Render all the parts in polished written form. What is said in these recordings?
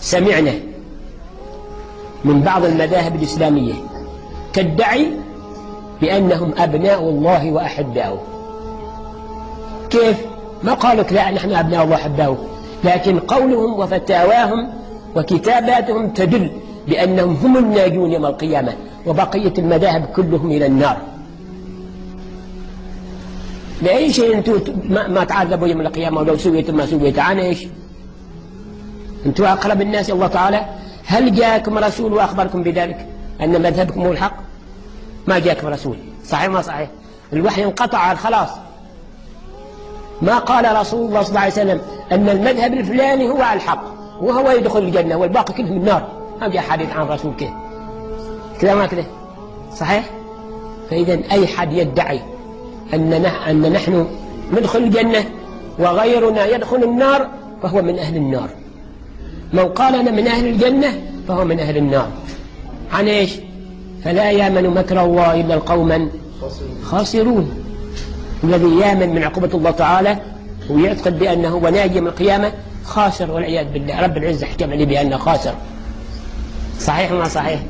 سمعنا من بعض المذاهب الإسلامية تدعي بأنهم أبناء الله وأحباؤه. كيف؟ ما قالوا لا نحن أبناء الله وأحباؤه، لكن قولهم وفتاواهم وكتاباتهم تدل بأنهم هم الناجون يوم القيامة، وبقية المذاهب كلهم إلى النار. لأي شيء أنتم ما تعذبوا يوم القيامة ولو سويتم ما سويت؟ عن إيش؟ أنتم أقرب الناس الله تعالى. هل جاءكم رسول وأخبركم بذلك أن مذهبكم هو الحق؟ ما جاءكم رسول. صحيح ما صحيح؟ الوحي انقطع خلاص. ما قال رسول الله صلى الله عليه وسلم أن المذهب الفلاني هو الحق وهو يدخل الجنة والباقي كلهم النار. ما جاء حديث عن رسول كذا ما كذا. صحيح؟ فإذا أي حد يدعي أن نحن ندخل الجنة وغيرنا يدخل النار فهو من أهل النار. من قال أنا من أهل الجنة فهو من أهل النار. عن إيش؟ فلا يامن مكر الله إلا القوم خاسرون. الذي يامن من عقوبة الله تعالى ويعتقد بأنه هو ناجي من القيامة خاسر والعياذ بالله. رب العزة حكم عليه بأنه خاسر. صحيح ما صحيح؟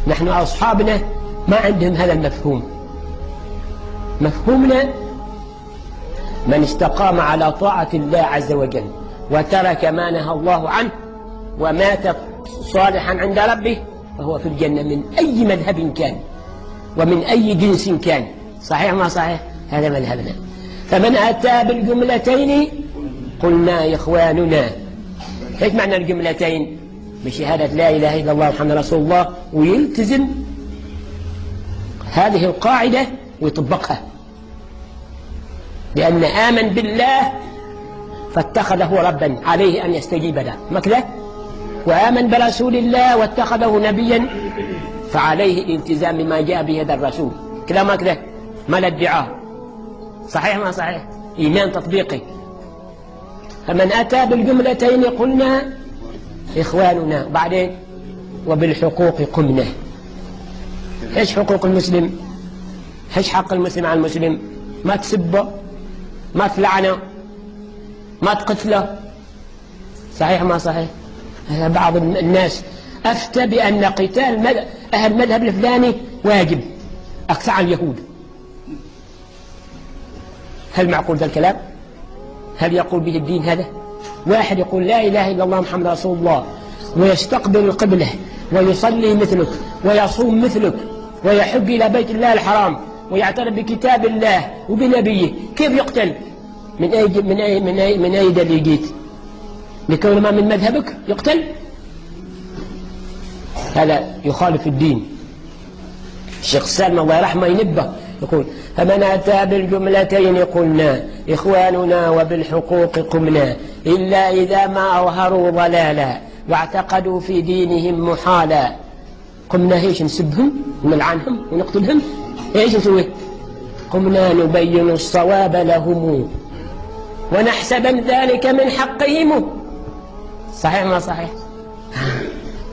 نحن أصحابنا ما عندهم هذا المفهوم. مفهومنا من استقام على طاعة الله عز وجل وترك ما نهى الله عنه ومات صالحا عند ربه فهو في الجنة من أي مذهب كان ومن أي جنس كان. صحيح ما صحيح؟ هذا مذهبنا. فمن أتى بالجملتين قلنا إخواننا. إيش معنى الجملتين؟ بشهادة لا إله إلا الله محمد رسول الله ويلتزم هذه القاعدة ويطبقها، لأن آمن بالله فاتخذه ربا عليه أن يستجيب له مكله، وآمن برسول الله واتخذه نبيا فعليه الالتزام بما جاء به هذا الرسول. كلا ما كذا ما الادعاء. صحيح ما صحيح؟ إيمان تطبيقي. فمن أتى بالجملتين قلنا إخواننا. بعدين وبالحقوق قمنا. إيش حقوق المسلم؟ إيش حق المسلم على المسلم؟ ما تسبه، ما تلعنه، ما تقتله. صحيح ما صحيح؟ هذا بعض الناس أفتى بأن قتال أهل المذهب الفلاني واجب أكثر عن اليهود. هل معقول ذا الكلام؟ هل يقول به الدين هذا؟ واحد يقول لا إله إلا الله محمد رسول الله ويستقبل القبلة ويصلي مثلك ويصوم مثلك ويحج إلى بيت الله الحرام ويعترف بكتاب الله وبنبيه، كيف يقتل؟ من أي دليل جيت؟ لكون ما من مذهبك يقتل؟ هذا يخالف الدين. الشيخ سالم الله يرحمه ينبه يقول فمن أتى بالجملتين قلنا إخواننا وبالحقوق قمنا إلا إذا ما أظهروا ضلالا واعتقدوا في دينهم محالا. قمنا ايش؟ نسبهم ونلعنهم ونقتلهم؟ ايش نسوي؟ قمنا نبين الصواب لهم ونحسبن ذلك من حقهم. صحيح ما صحيح؟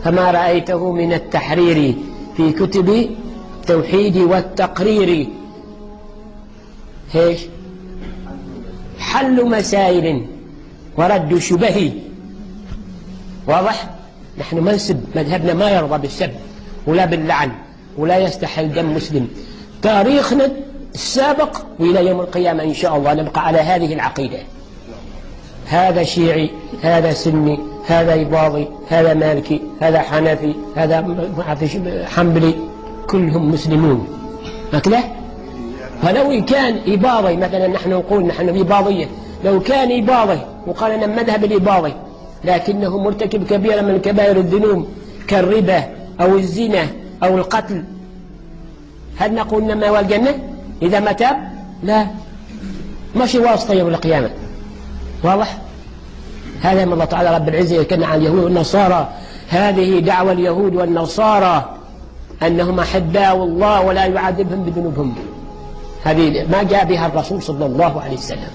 فما رأيته من التحرير في كتب التوحيد والتقرير ايش؟ حل مسائل ورد شبه. واضح؟ نحن ما نسب، مذهبنا ما يرضى بالسب ولا باللعن ولا يستحل دم مسلم. تاريخنا السابق وإلى يوم القيامة إن شاء الله نبقى على هذه العقيدة. هذا شيعي، هذا سني، هذا إباضي، هذا مالكي، هذا حنفي، هذا حنبلي، كلهم مسلمون هكذا. ولو كان إباضي مثلا، نحن نقول نحن إباضية، لو كان إباضي وقال أنا مذهب الإباضي لكنه مرتكب كبيرة من كبائر الذنوب كالربا أو الزنا أو القتل، هل نقول إنما هو الجنة إذا ما تاب؟ لا، ماشي واسطة يوم القيامة. واضح؟ هذا من الله تعالى رب العزة يتكلم عن اليهود والنصارى. هذه دعوة اليهود والنصارى أنهم أحباء الله ولا يعذبهم بذنوبهم. هذه ما جاء بها الرسول صلى الله عليه وسلم.